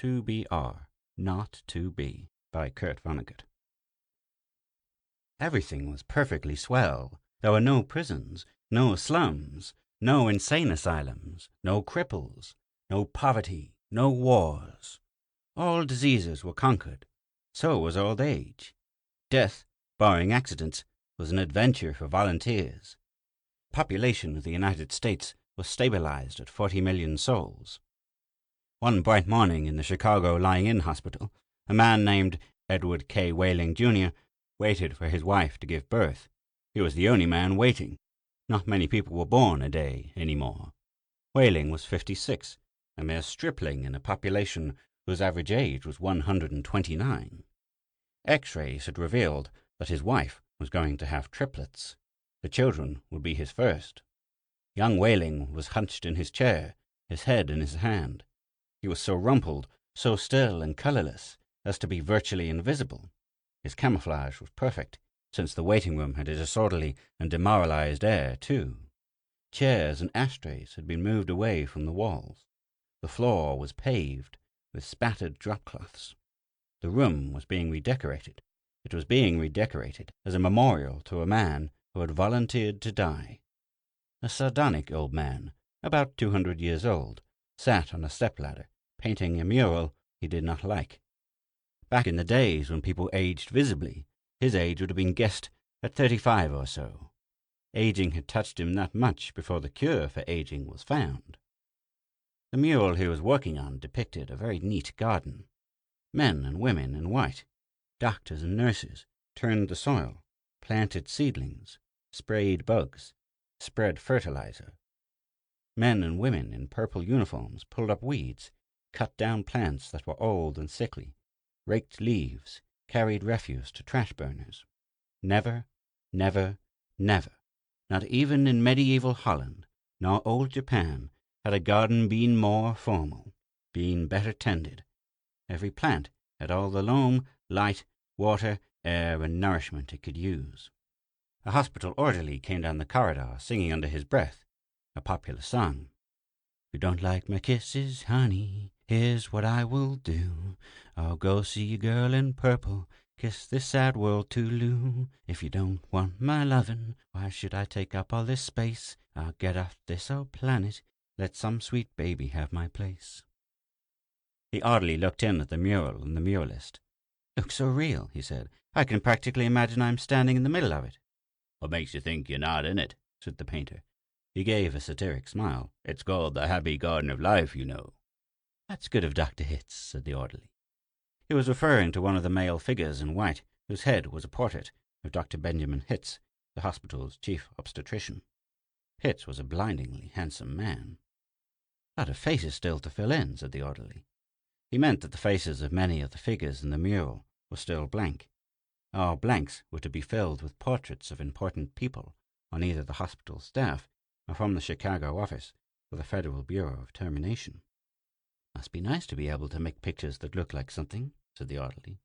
2BR02B by Kurt Vonnegut. Everything was perfectly swell. There were no prisons, no slums, no insane asylums, no cripples, no poverty, no wars. All diseases were conquered. So was old age. Death, barring accidents, was an adventure for volunteers. Population of the United States was stabilized at 40 million souls. One bright morning in the Chicago lying-in hospital, a man named Edward K. Whaling, Jr. waited for his wife to give birth. He was the only man waiting. Not many people were born a day anymore. Whaling was 56, a mere stripling in a population whose average age was 129. X-rays had revealed that his wife was going to have triplets. The children would be his first. Young Whaling was hunched in his chair, his head in his hand. He was so rumpled, so still and colorless, as to be virtually invisible. His camouflage was perfect, since the waiting room had a disorderly and demoralized air, too. Chairs and ashtrays had been moved away from the walls. The floor was paved with spattered drop-cloths. The room was being redecorated. It was being redecorated as a memorial to a man who had volunteered to die. A sardonic old man, about 200 years old, sat on a stepladder, painting a mural he did not like. Back in the days when people aged visibly, his age would have been guessed at 35 or so. Aging had touched him that much before the cure for aging was found. The mural he was working on depicted a very neat garden. Men and women in white, doctors and nurses, turned the soil, planted seedlings, sprayed bugs, spread fertilizer. Men and women in purple uniforms pulled up weeds, cut down plants that were old and sickly, raked leaves, carried refuse to trash burners. Never, never, never, not even in medieval Holland, nor old Japan, had a garden been more formal, been better tended. Every plant had all the loam, light, water, air, and nourishment it could use. A hospital orderly came down the corridor singing under his breath a popular song. "You don't like my kisses, honey, here's what I will do. I'll go see a girl in purple, kiss this sad world toodaloo. If you don't want my lovin', why should I take up all this space? I'll get off this old planet, let some sweet baby have my place." The orderly looked in at the mural and the muralist. "Looks so real," he said. "I can practically imagine I'm standing in the middle of it." "What makes you think you're not in it?" said the painter. He gave a satiric smile. "It's called the Happy Garden of Life, you know." "That's good of Dr. Hitz," said the orderly. He was referring to one of the male figures in white, whose head was a portrait of Dr. Benjamin Hitz, the hospital's chief obstetrician. Hitz was a blindingly handsome man. "A lot of faces still to fill in," said the orderly. He meant that the faces of many of the figures in the mural were still blank. All blanks were to be filled with portraits of important people on either the hospital staff or from the Chicago office of the Federal Bureau of Termination. "Must be nice to be able to make pictures that look like something," said the orderly. The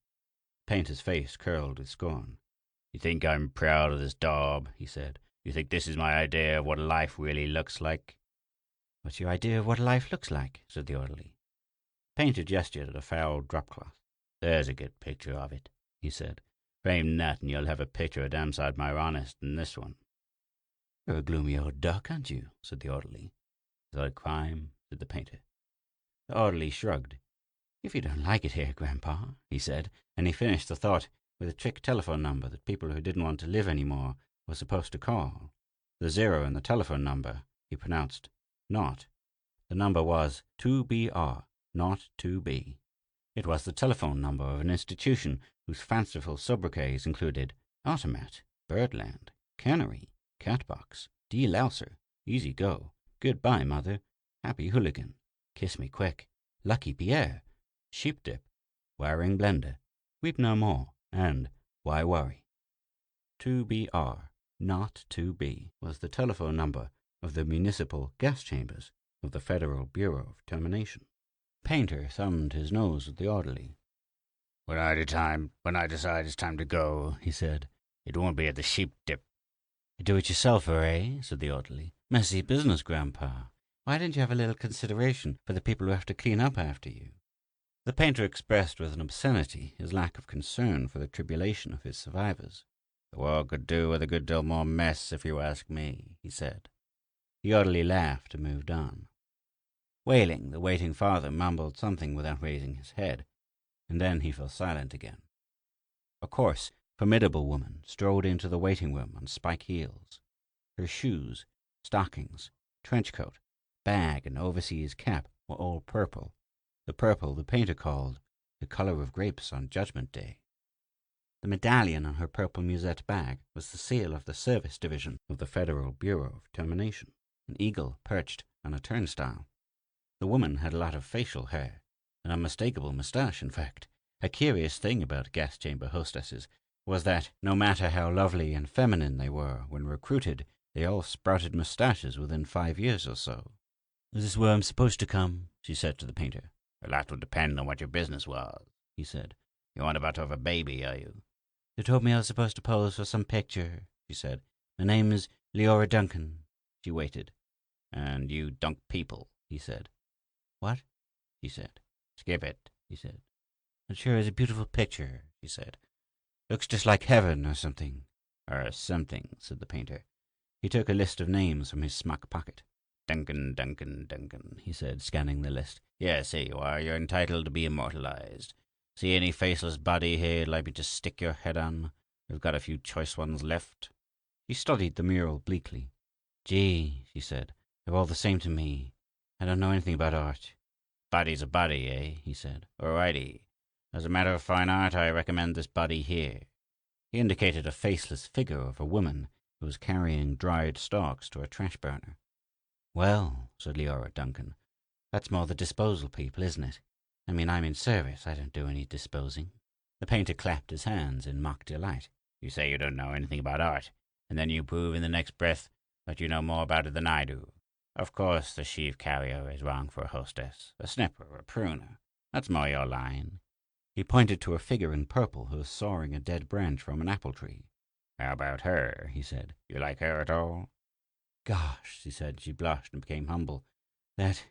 painter's face curled with scorn. "You think I'm proud of this daub?" he said. "You think this is my idea of what life really looks like?" "What's your idea of what life looks like?" said the orderly. The painter gestured at a foul drop-cloth. "There's a good picture of it," he said. "Frame that and you'll have a picture a damn sight more honest than this one." "You're a gloomy old duck, aren't you?" said the orderly. "Is that a crime?" said the painter. The orderly shrugged. "If you don't like it here, Grandpa," he said, and he finished the thought with a trick telephone number that people who didn't want to live anymore were supposed to call. The 0 in the telephone number he pronounced not. The number was 2BR02B. It was the telephone number of an institution whose fanciful sobriquets included Automat, Birdland, Cannery, Catbox, De-Louser, Easy Go, Goodbye Mother, Happy Hooligan, Kiss Me Quick, Lucky Pierre, Sheep Dip, Wiring Blender, Weep No More, and Why Worry? 2BR, not 2B, was the telephone number of the municipal gas chambers of the Federal Bureau of Termination. Painter thumbed his nose at the orderly. When I decide it's time to go," he said, "it won't be at the Sheep Dip." "A do-it-yourselfer, eh?" said the orderly. "Messy business, Grandpa. Why didn't you have a little consideration for the people who have to clean up after you?" The painter expressed with an obscenity his lack of concern for the tribulation of his survivors. "The world could do with a good deal more mess, if you ask me," he said. He oddly laughed and moved on. Wailing, the waiting father mumbled something without raising his head, and then he fell silent again. A coarse, formidable woman strode into the waiting room on spike heels. Her shoes, stockings, trench coat, bag, and overseas cap were all purple, the purple the painter called the color of grapes on Judgment Day. The medallion on her purple musette bag was the seal of the Service Division of the Federal Bureau of Termination, an eagle perched on a turnstile. The woman had a lot of facial hair, an unmistakable moustache, in fact. A curious thing about gas chamber hostesses was that, no matter how lovely and feminine they were when recruited, they all sprouted moustaches within 5 years or so. "Is this where I'm supposed to come?" she said to the painter. "A lot would depend on what your business was," he said. "You aren't about to have a baby, are you?" "They told me I was supposed to pose for some picture," she said. "My name is Leora Duncan." She waited. "And you dunk people," he said. "What?" she said. "Skip it," he said. "It sure is a beautiful picture," she said. "Looks just like heaven or something." "Or something," said the painter. He took a list of names from his smock pocket. "Duncan, Duncan, Duncan," he said, scanning the list. "Yes, here you are. You're entitled to be immortalized. See any faceless body here you'd like me to stick your head on? We've got a few choice ones left." She studied the mural bleakly. "Gee," she said, "they're all the same to me. I don't know anything about art." "Body's a body, eh?" he said. "All righty. As a matter of fine art, I recommend this body here." He indicated a faceless figure of a woman who was carrying dried stalks to a trash burner. "Well," said Leora Duncan, "that's more the disposal people, isn't it? I mean, I'm in service. I don't do any disposing." The painter clapped his hands in mock delight. "You say you don't know anything about art, and then you prove in the next breath that you know more about it than I do. Of course, the sheave carrier is wrong for a hostess, a snipper, a pruner. That's more your line." He pointed to a figure in purple who was sawing a dead branch from an apple tree. "How about her?" he said. "You like her at all?" "Gosh," she said. She blushed and became humble. That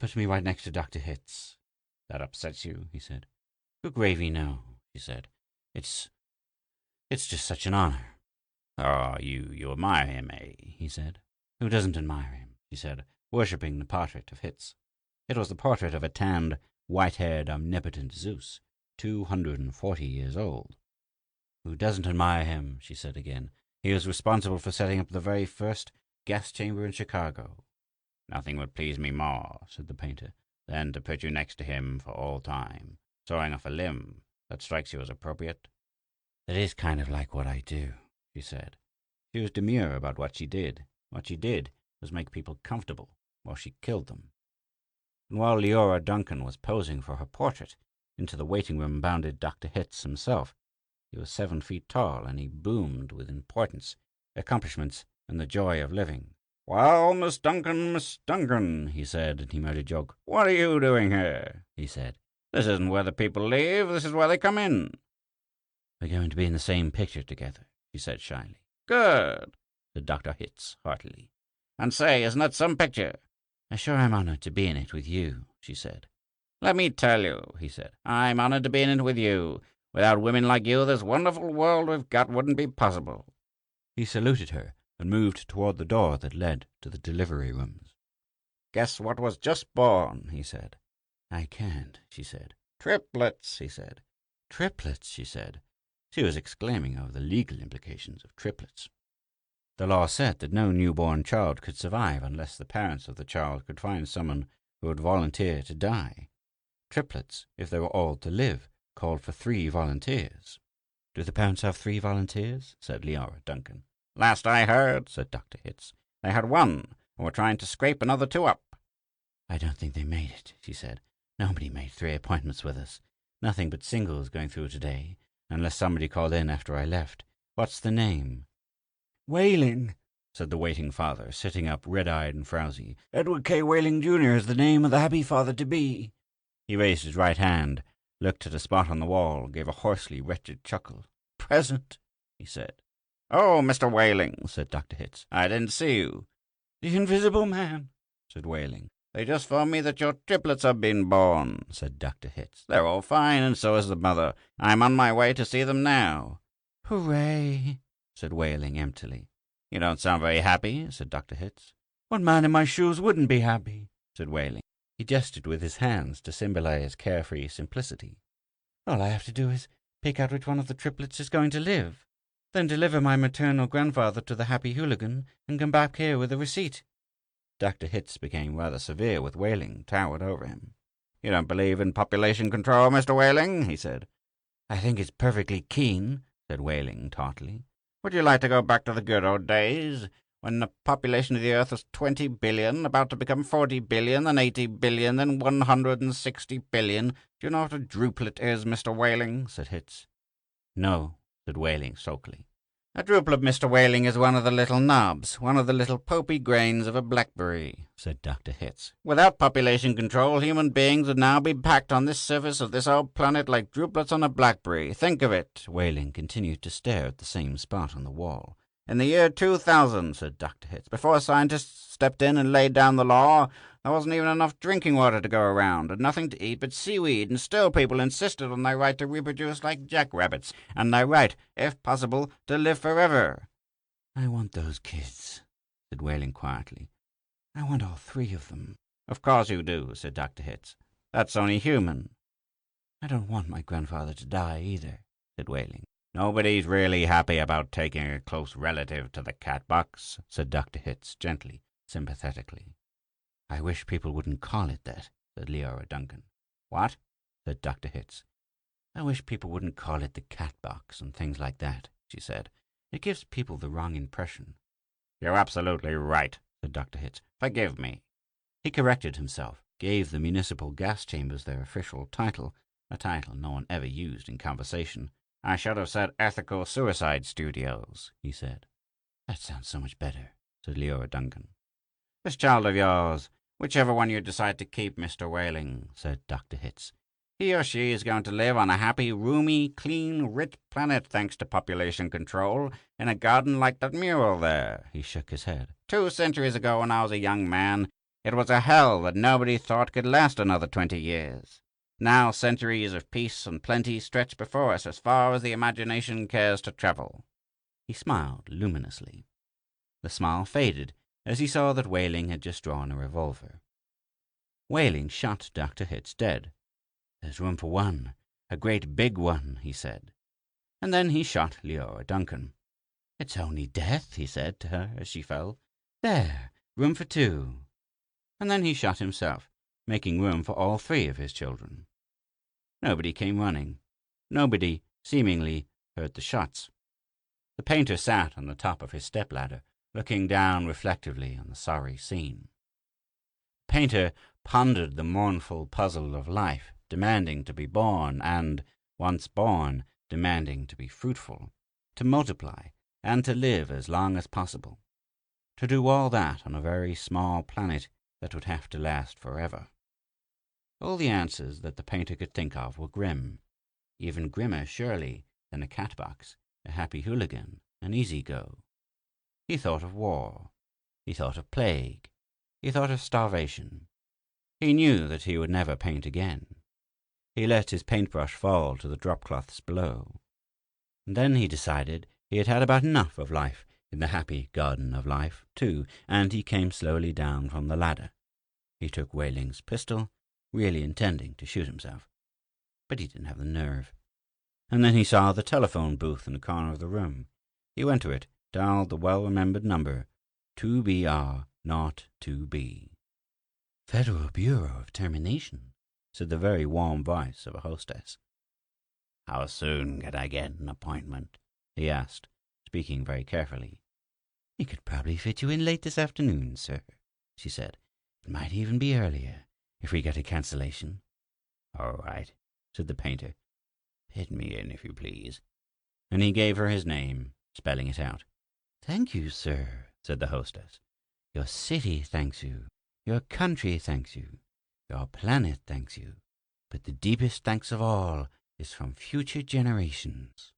puts me right next to Dr. Hitz." "That upsets you?" he said. "Good gravy, no," she said. It's just such an honor." "Oh, you admire him, eh?" he said. "Who doesn't admire him?" she said, worshipping the portrait of Hitz. It was the portrait of a tanned, white-haired, omnipotent Zeus, 240 years old. "Who doesn't admire him?" she said again. "He was responsible for setting up the very first gas chamber in Chicago." "Nothing would please me more," said the painter, "than to put you next to him for all time, sawing off a limb. That strikes you as appropriate?" "That is kind of like what I do," she said. She was demure about what she did. What she did was make people comfortable while she killed them. And while Leora Duncan was posing for her portrait, into the waiting room bounded Dr. Hitz himself. He was 7 feet tall, and he boomed with importance, accomplishments, and the joy of living. "Well, Miss Duncan," he said, and he made a joke. "What are you doing here?" he said. "This isn't where the people leave, this is where they come in." "We're going to be in the same picture together," she said shyly. "Good," said Dr. Hitz heartily. "And say, isn't that some picture?" "I sure am honored to be in it with you," she said. "Let me tell you," he said, "I'm honored to be in it with you. Without women like you, this wonderful world we've got wouldn't be possible." He saluted her and moved toward the door that led to the delivery rooms. "Guess what was just born," he said. "I can't," she said. "Triplets," he said. "Triplets," she said. She was exclaiming over the legal implications of triplets. The law said that no newborn child could survive unless the parents of the child could find someone who would volunteer to die. Triplets, if they were all to live, called for 3 volunteers. "Do the parents have 3 volunteers?" said Leora Duncan. "Last I heard," said Dr. Hitz, "they had 1, and were trying to scrape another 2 up." "I don't think they made it," she said. "Nobody made 3 appointments with us. Nothing but singles going through today, unless somebody called in after I left. What's the name?" "Whaling," said the waiting father, sitting up red-eyed and frowsy. "Edward K. Whaling, Jr. is the name of the happy father-to-be." He raised his right hand, looked at a spot on the wall, gave a hoarsely wretched chuckle. "Present," he said. "Oh, Mr. Whaling," said Dr. Hitz, "I didn't see you." "The Invisible Man," said Whaling. "They just phoned me that your triplets have been born," said Dr. Hitz. "They're all fine, and so is the mother. I'm on my way to see them now." "Hooray!" said Wailing emptily. "You don't sound very happy," said Dr. Hitz. "What man in my shoes wouldn't be happy?" said Wailing. He gestured with his hands to symbolize carefree simplicity. "All I have to do is pick out which one of the triplets is going to live, then deliver my maternal grandfather to the happy hooligan, and come back here with a receipt." Dr. Hitz became rather severe with Wailing, towered over him. "You don't believe in population control, Mr. Wailing?" he said. "I think it's perfectly keen," said Wailing tautly. "Would you like to go back to the good old days, when the population of the earth was 20 billion, about to become 40 billion, then 80 billion, then 160 billion? Do you know what a druplet is, Mr. Wailing?" said Hitz. "No," said Wailing sulkily. "A druplet, Mr. Wailing, is one of the little knobs, one of the little popey grains of a blackberry," said Dr. Hitz. "Without population control, human beings would now be packed on this surface of this old planet like druplets on a blackberry. Think of it." Wailing continued to stare at the same spot on the wall. "In the year 2000, said Dr. Hitz, "before scientists stepped in and laid down the law, there wasn't even enough drinking water to go around, and nothing to eat but seaweed, and still people insisted on their right to reproduce like jackrabbits, and their right, if possible, to live forever." "I want those kids," said Wailing quietly. "I want all 3 of them." "Of course you do," said Dr. Hitz. "That's only human." "I don't want my grandfather to die either," said Wailing. "Nobody's really happy about taking a close relative to the cat box," said Dr. Hitz gently, sympathetically. "I wish people wouldn't call it that," said Leora Duncan. "What?" said Dr. Hitz. "I wish people wouldn't call it the cat box and things like that," she said. "It gives people the wrong impression." "You're absolutely right," said Dr. Hitz. "Forgive me." He corrected himself, gave the municipal gas chambers their official title, a title no one ever used in conversation. "I should have said Ethical Suicide Studios," he said. "That sounds so much better," said Leora Duncan. "This child of yours, whichever one you decide to keep, Mr. Wailing," said Dr. Hitz, "he or she is going to live on a happy, roomy, clean, rich planet thanks to population control, in a garden like that mural there." He shook his head. "2 centuries ago, when I was a young man, it was a hell that nobody thought could last another 20 years. Now centuries of peace and plenty stretch before us as far as the imagination cares to travel." He smiled luminously. The smile faded as he saw that Wailing had just drawn a revolver. Wailing shot Dr. Hitz dead. "There's room for one, a great big one," he said. And then he shot Leora Duncan. "It's only death," he said to her as she fell. "There, room for 2. And then he shot himself, making room for all 3 of his children. Nobody came running. Nobody, seemingly, heard the shots. The painter sat on the top of his stepladder, looking down reflectively on the sorry scene. The painter pondered the mournful puzzle of life, demanding to be born, and, once born, demanding to be fruitful, to multiply, and to live as long as possible. To do all that on a very small planet that would have to last forever. All the answers that the painter could think of were grim, even grimmer, surely, than a cat box, a happy hooligan, an easy go. He thought of war. He thought of plague. He thought of starvation. He knew that he would never paint again. He let his paintbrush fall to the drop-cloths below. And then he decided he had had about enough of life in the happy garden of life, too, and he came slowly down from the ladder. He took Wailing's pistol, really intending to shoot himself. But he didn't have the nerve. And then he saw the telephone booth in the corner of the room. He went to it, dialed the well-remembered number, 2BR02B. "Federal Bureau of Termination," said the very warm voice of a hostess. "How soon can I get an appointment?" he asked, speaking very carefully. "We could probably fit you in late this afternoon, sir," she said. "It might even be earlier, if we get a cancellation." "All right," said the painter. "Fit me in, if you please." And he gave her his name, spelling it out. "Thank you, sir," said the hostess. "Your city thanks you. Your country thanks you. Your planet thanks you. But the deepest thanks of all is from future generations."